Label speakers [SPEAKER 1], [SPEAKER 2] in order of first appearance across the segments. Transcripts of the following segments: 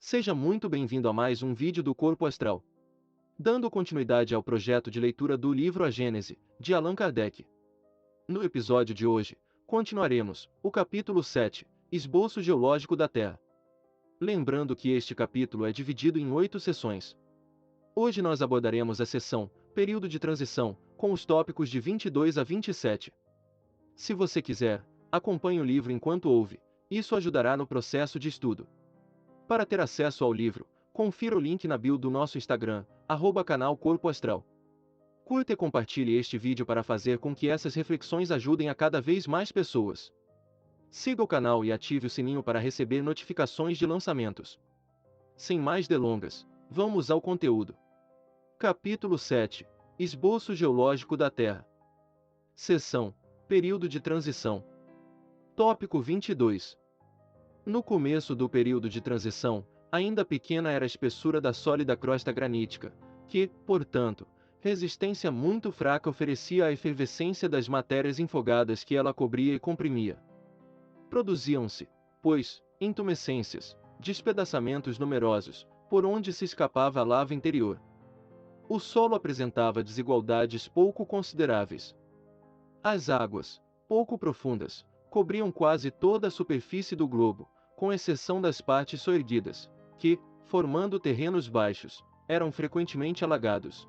[SPEAKER 1] Seja muito bem-vindo a mais um vídeo do Corpo Astral. Dando continuidade ao projeto de leitura do livro A Gênese, de Allan Kardec. No episódio de hoje, continuaremos o capítulo 7, Esboço Geológico da Terra. Lembrando que este capítulo é dividido em 8 sessões. Hoje nós abordaremos a sessão, período de transição, com os tópicos de 22 a 27. Se você quiser, acompanhe o livro enquanto ouve, isso ajudará no processo de estudo. Para ter acesso ao livro, confira o link na bio do nosso Instagram, @canal Corpo Astral. Curta e compartilhe este vídeo para fazer com que essas reflexões ajudem a cada vez mais pessoas. Siga o canal e ative o sininho para receber notificações de lançamentos. Sem mais delongas, vamos ao conteúdo. Capítulo 7, Esboço Geológico da Terra. Seção, Período de Transição. Tópico 22. No começo do período de transição, ainda pequena era a espessura da sólida crosta granítica, que, portanto, resistência muito fraca oferecia à efervescência das matérias infogadas que ela cobria e comprimia. Produziam-se, pois, intumescências, despedaçamentos numerosos, por onde se escapava a lava interior. O solo apresentava desigualdades pouco consideráveis. As águas, pouco profundas, cobriam quase toda a superfície do globo, com exceção das partes soerguidas, que, formando terrenos baixos, eram frequentemente alagados.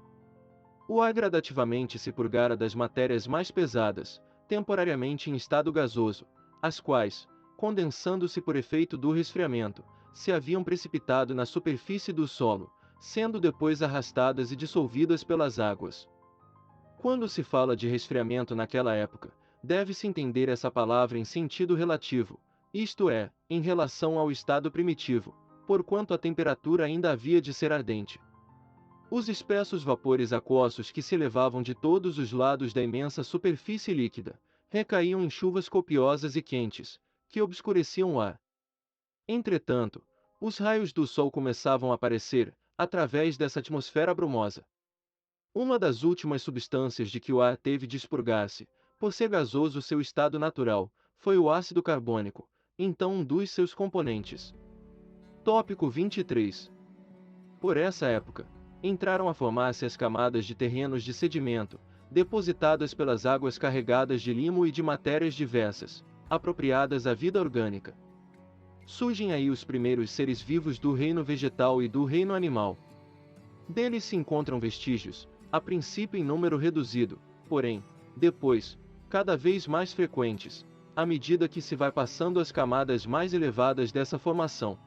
[SPEAKER 1] O ar gradativamente se purgara das matérias mais pesadas, temporariamente em estado gasoso, as quais, condensando-se por efeito do resfriamento, se haviam precipitado na superfície do solo, sendo depois arrastadas e dissolvidas pelas águas. Quando se fala de resfriamento naquela época, deve-se entender essa palavra em sentido relativo, isto é, em relação ao estado primitivo, porquanto a temperatura ainda havia de ser ardente. Os espessos vapores aquosos que se elevavam de todos os lados da imensa superfície líquida, recaíam em chuvas copiosas e quentes, que obscureciam o ar. Entretanto, os raios do sol começavam a aparecer, através dessa atmosfera brumosa. Uma das últimas substâncias de que o ar teve de expurgar-se, por ser gasoso seu estado natural, foi o ácido carbônico, então um dos seus componentes. Tópico 23. Por essa época, entraram a formar-se as camadas de terrenos de sedimento, depositadas pelas águas carregadas de limo e de matérias diversas, apropriadas à vida orgânica. Surgem aí os primeiros seres vivos do reino vegetal e do reino animal. Deles se encontram vestígios, a princípio em número reduzido, porém, depois, cada vez mais frequentes, à medida que se vai passando as camadas mais elevadas dessa formação.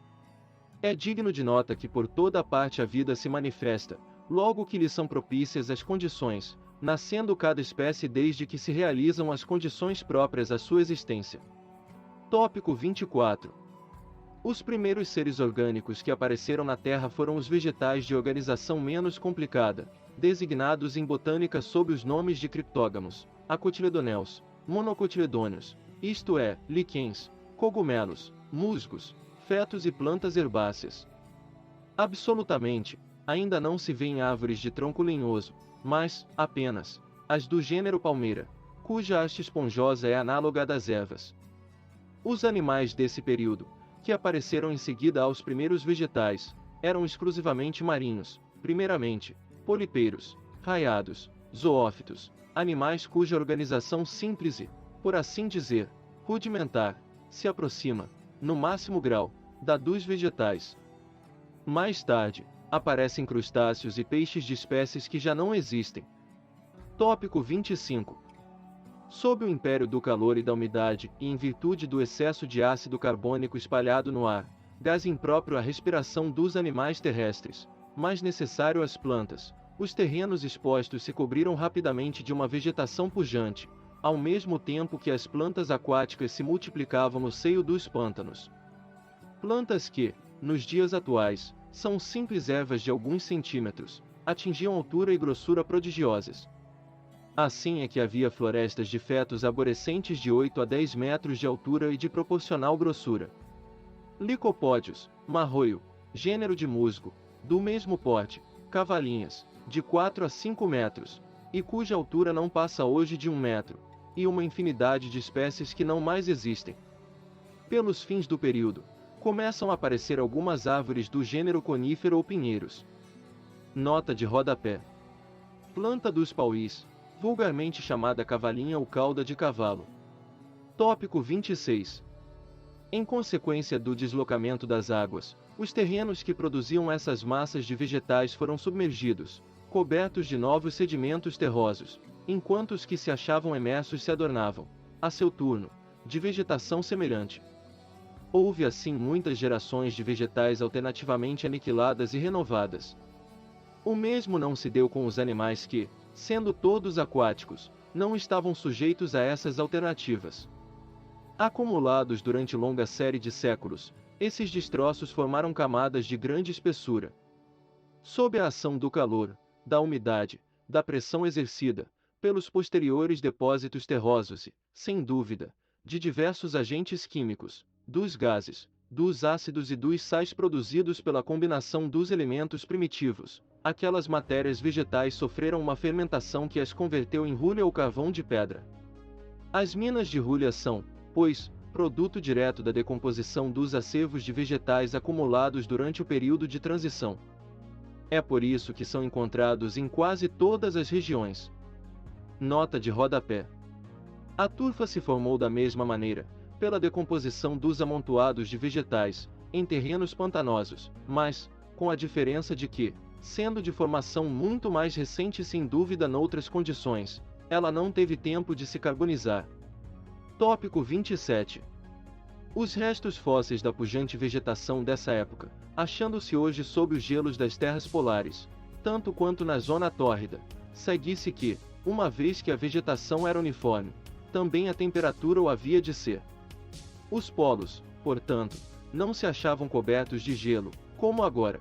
[SPEAKER 1] É digno de nota que por toda a parte a vida se manifesta, logo que lhe são propícias as condições, nascendo cada espécie desde que se realizam as condições próprias à sua existência. Tópico 24. Os primeiros seres orgânicos que apareceram na Terra foram os vegetais de organização menos complicada, designados em botânica sob os nomes de criptógamos, acotiledonels, monocotiledôneos, isto é, líquens, cogumelos, musgos, fetos e plantas herbáceas. Absolutamente, ainda não se vêem árvores de tronco lenhoso, mas, apenas, as do gênero palmeira, cuja haste esponjosa é análoga à das ervas. Os animais desse período, que apareceram em seguida aos primeiros vegetais, eram exclusivamente marinhos, primeiramente, polipeiros, raiados, zoófitos, animais cuja organização simples e, por assim dizer, rudimentar, se aproxima, no máximo grau, da dos vegetais. Mais tarde, aparecem crustáceos e peixes de espécies que já não existem. Tópico 25. Sob o império do calor e da umidade, e em virtude do excesso de ácido carbônico espalhado no ar, gás impróprio à respiração dos animais terrestres, mas necessário às plantas, os terrenos expostos se cobriram rapidamente de uma vegetação pujante, ao mesmo tempo que as plantas aquáticas se multiplicavam no seio dos pântanos. Plantas que, nos dias atuais, são simples ervas de alguns centímetros, atingiam altura e grossura prodigiosas. Assim é que havia florestas de fetos arborescentes de 8 a 10 metros de altura e de proporcional grossura. Licopódios, marroio, gênero de musgo, do mesmo porte, cavalinhas, de 4 a 5 metros, e cuja altura não passa hoje de 1 metro, e uma infinidade de espécies que não mais existem. Pelos fins do período, Começam a aparecer algumas árvores do gênero conífero ou pinheiros. Nota de rodapé. Planta dos pauís, vulgarmente chamada cavalinha ou cauda de cavalo. Tópico 26. Em consequência do deslocamento das águas, os terrenos que produziam essas massas de vegetais foram submergidos, cobertos de novos sedimentos terrosos, enquanto os que se achavam emersos se adornavam, a seu turno, de vegetação semelhante. Houve assim muitas gerações de vegetais alternativamente aniquiladas e renovadas. O mesmo não se deu com os animais que, sendo todos aquáticos, não estavam sujeitos a essas alternativas. Acumulados durante longa série de séculos, esses destroços formaram camadas de grande espessura. Sob a ação do calor, da umidade, da pressão exercida, pelos posteriores depósitos terrosos e, sem dúvida, de diversos agentes químicos, dos gases, dos ácidos e dos sais produzidos pela combinação dos elementos primitivos, aquelas matérias vegetais sofreram uma fermentação que as converteu em rúlia ou carvão de pedra. As minas de rúlia são, pois, produto direto da decomposição dos acervos de vegetais acumulados durante o período de transição. É por isso que são encontrados em quase todas as regiões. Nota de rodapé. A turfa se formou da mesma maneira, pela decomposição dos amontoados de vegetais, em terrenos pantanosos, mas, com a diferença de que, sendo de formação muito mais recente e sem dúvida noutras condições, ela não teve tempo de se carbonizar. Tópico 27. Os restos fósseis da pujante vegetação dessa época, achando-se hoje sob os gelos das terras polares, tanto quanto na zona tórrida, segue-se que, uma vez que a vegetação era uniforme, também a temperatura o havia de ser. Os polos, portanto, não se achavam cobertos de gelo, como agora.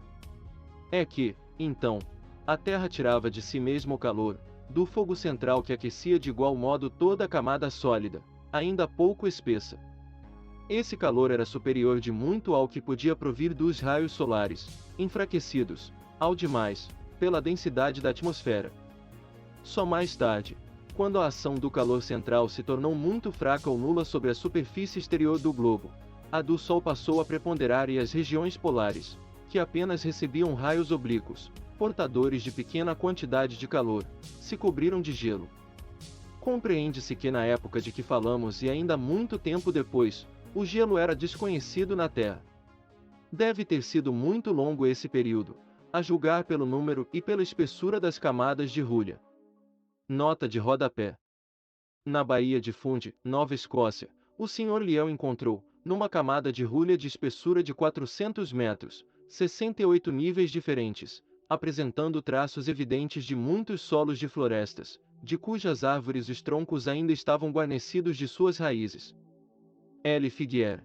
[SPEAKER 1] É que, então, a Terra tirava de si mesmo o calor, do fogo central que aquecia de igual modo toda a camada sólida, ainda pouco espessa. Esse calor era superior de muito ao que podia provir dos raios solares, enfraquecidos, ao demais, pela densidade da atmosfera. Só mais tarde, quando a ação do calor central se tornou muito fraca ou nula sobre a superfície exterior do globo, a do Sol passou a preponderar e as regiões polares, que apenas recebiam raios oblíquos, portadores de pequena quantidade de calor, se cobriram de gelo. Compreende-se que na época de que falamos e ainda muito tempo depois, o gelo era desconhecido na Terra. Deve ter sido muito longo esse período, a julgar pelo número e pela espessura das camadas de rúlia. Nota de rodapé. Na Baía de Fundy, Nova Escócia, o Sr. Lyell encontrou, numa camada de rúlia de espessura de 400 metros, 68 níveis diferentes, apresentando traços evidentes de muitos solos de florestas, de cujas árvores os troncos ainda estavam guarnecidos de suas raízes. L. Figuier.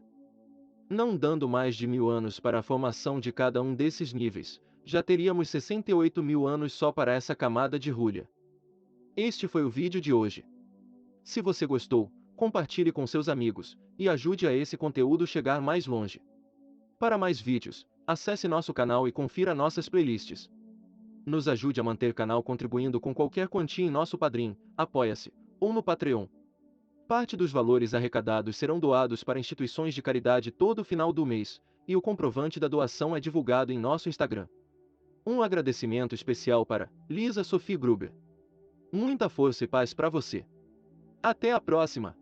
[SPEAKER 1] Não dando mais de 1000 anos para a formação de cada um desses níveis, já teríamos 68.000 anos só para essa camada de rúlia. Este foi o vídeo de hoje. Se você gostou, compartilhe com seus amigos, e ajude a esse conteúdo chegar mais longe. Para mais vídeos, acesse nosso canal e confira nossas playlists. Nos ajude a manter o canal contribuindo com qualquer quantia em nosso Padrim, Apoia-se, ou no Patreon. Parte dos valores arrecadados serão doados para instituições de caridade todo final do mês, e o comprovante da doação é divulgado em nosso Instagram. Um agradecimento especial para Lisa Sophie Gruber. Muita força e paz para você. Até a próxima!